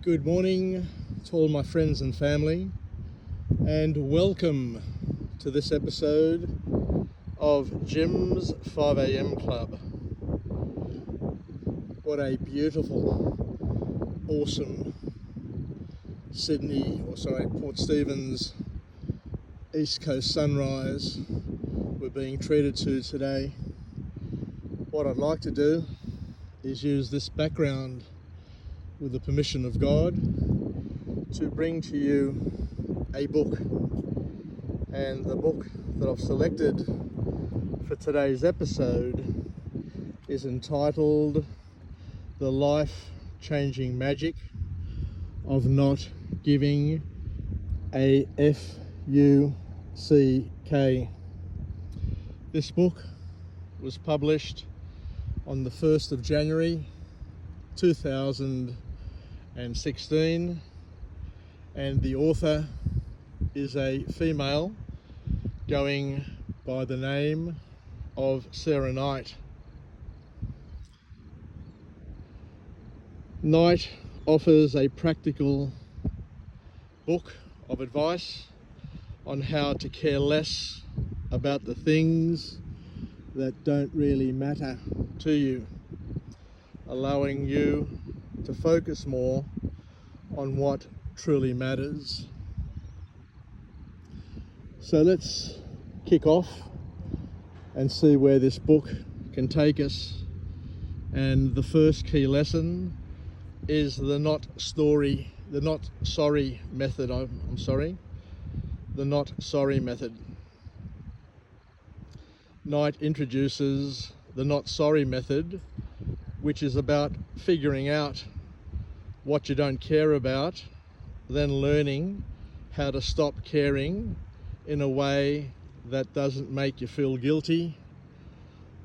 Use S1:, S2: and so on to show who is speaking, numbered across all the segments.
S1: Good morning to all my friends and family, and welcome to this episode of Jim's 5am Club. What a beautiful, awesome Port Stephens East Coast sunrise we're being treated to today. What I'd like to do is use this background, with the permission of God, to bring to you a book. And the book that I've selected for today's episode is entitled The Life-Changing Magic of Not Giving a F-U-C-K. This book was published on the 1st of January 2016, and the author is a female going by the name of Sarah Knight. Knight offers a practical book of advice on how to care less about the things that don't really matter to you, allowing you to focus more on what truly matters. So let's kick off and see where this book can take us. And the first key lesson is the not sorry method. The not sorry method. Knight introduces the not sorry method, which is about figuring out what you don't care about, then learning how to stop caring in a way that doesn't make you feel guilty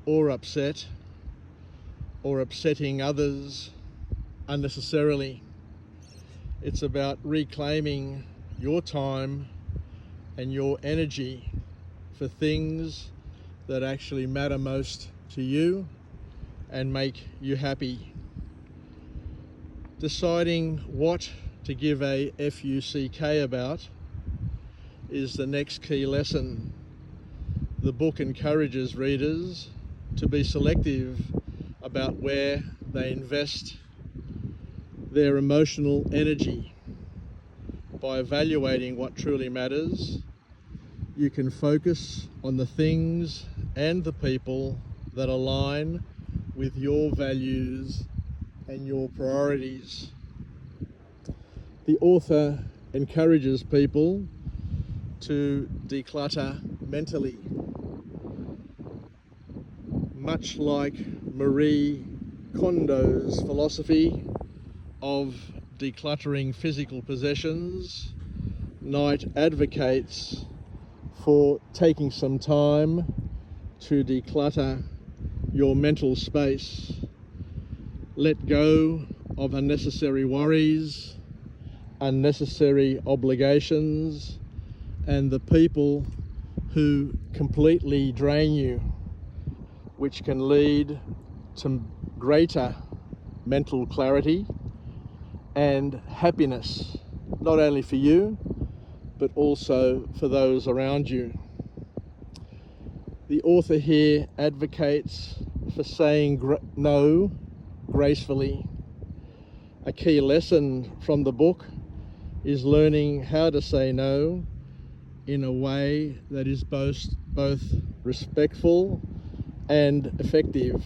S1: or upset or upsetting others unnecessarily. It's about reclaiming your time and your energy for things that actually matter most to you and make you happy. Deciding what to give a F-U-C-K about is the next key lesson. The book encourages readers to be selective about where they invest their emotional energy. By evaluating what truly matters, you can focus on the things and the people that align with your values and your priorities. The author encourages people to declutter mentally, much like Marie Kondo's philosophy of decluttering physical possessions. Knight advocates for taking some time to declutter your mental space. Let go of unnecessary worries, unnecessary obligations, and the people who completely drain you, which can lead to greater mental clarity and happiness, not only for you, but also for those around you. The author here advocates for saying no gracefully. A key lesson from the book is learning how to say no in a way that is both respectful and effective.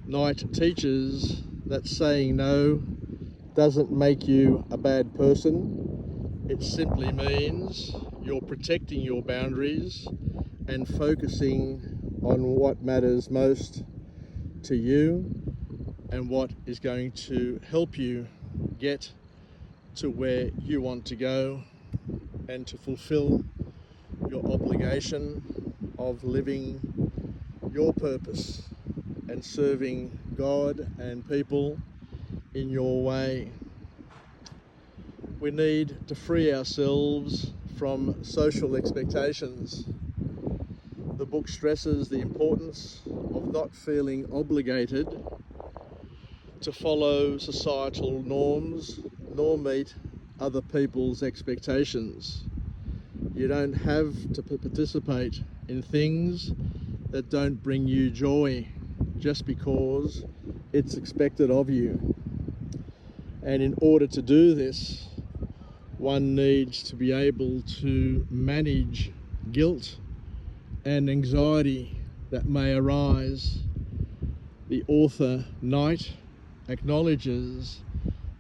S1: Knight teaches that saying no doesn't make you a bad person. It simply means you're protecting your boundaries and focusing on what matters most to you and what is going to help you get to where you want to go and to fulfill your obligation of living your purpose and serving God and people in your way. We need to free ourselves from social expectations. The book stresses the importance of not feeling obligated to follow societal norms nor meet other people's expectations. You don't have to participate in things that don't bring you joy just because it's expected of you. And in order to do this, one needs to be able to manage guilt and anxiety that may arise. The author, Knight, acknowledges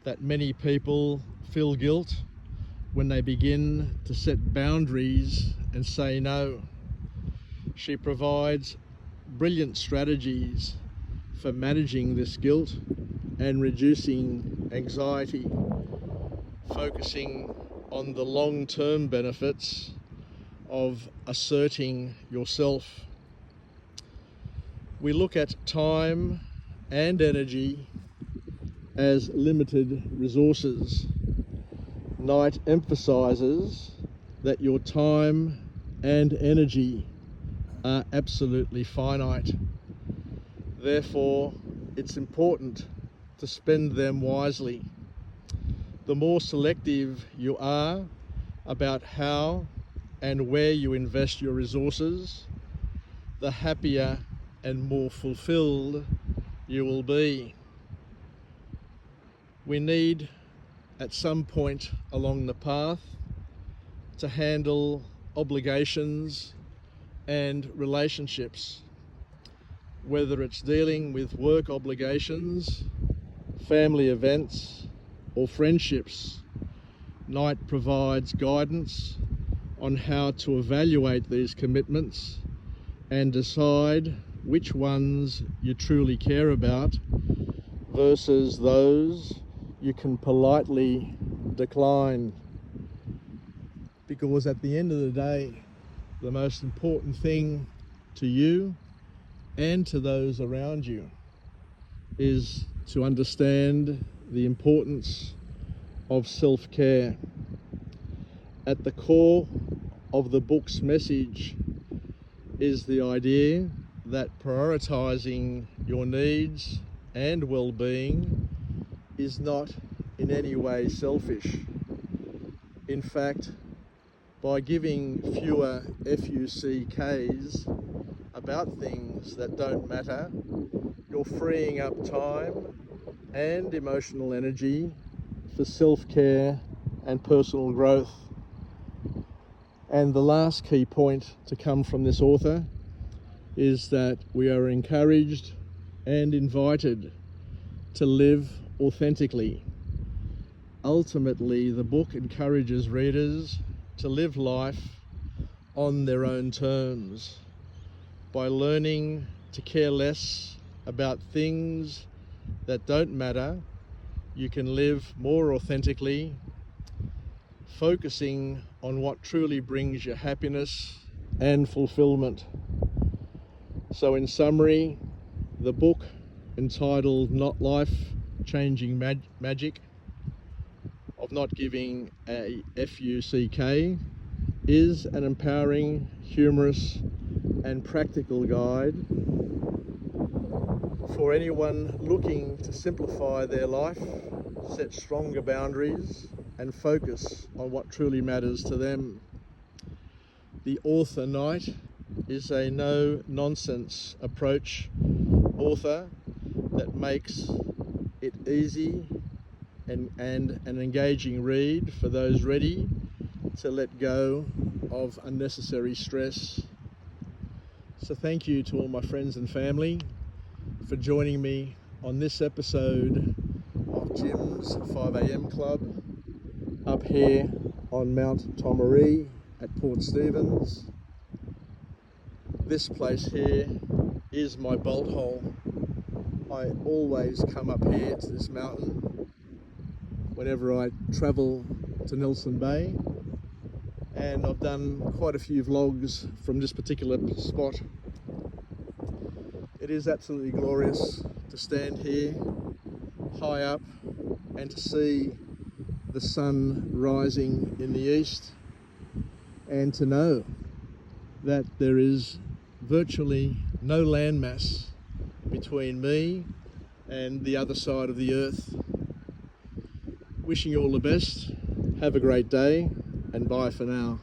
S1: that many people feel guilt when they begin to set boundaries and say no. She provides brilliant strategies for managing this guilt and reducing anxiety, focusing on the long-term benefits of asserting yourself. We look at time and energy as limited resources. Knight emphasizes that your time and energy are absolutely finite. Therefore, it's important to spend them wisely. The more selective you are about how and where you invest your resources, the happier and more fulfilled you will be. We need, at some point along the path, to handle obligations and relationships, whether it's dealing with work obligations, family events, or friendships. Knight provides guidance on how to evaluate these commitments and decide which ones you truly care about versus those you can politely decline. Because at the end of the day, the most important thing to you and to those around you is to understand the importance of self-care. At the core of the book's message is the idea that prioritizing your needs and well-being is not in any way selfish. In fact, by giving fewer FUCKs about things that don't matter, you're freeing up time and emotional energy for self-care and personal growth. And the last key point to come from this author is that we are encouraged and invited to live authentically. Ultimately, the book encourages readers to live life on their own terms by learning to care less about things that don't matter. You can live more authentically, focusing on what truly brings you happiness and fulfillment. So in summary, the book entitled Not Life, Changing Magic of Not Giving a FUCK is an empowering, humorous and practical guide for anyone looking to simplify their life, set stronger boundaries and focus on what truly matters to them. The author, Knight, is a no-nonsense approach author that makes it easy and an engaging read for those ready to let go of unnecessary stress. So thank you to all my friends and family for joining me on this episode of Jim's 5am Club up here on Mount Tomaree at Port Stephens. This place here is my bolt hole. I always come up here to this mountain whenever I travel to Nelson Bay, and I've done quite a few vlogs from this particular spot. It is absolutely glorious to stand here high up and to see the sun rising in the east, and to know that there is virtually no landmass between me and the other side of the earth. Wishing you all the best. Have a great day, and bye for now.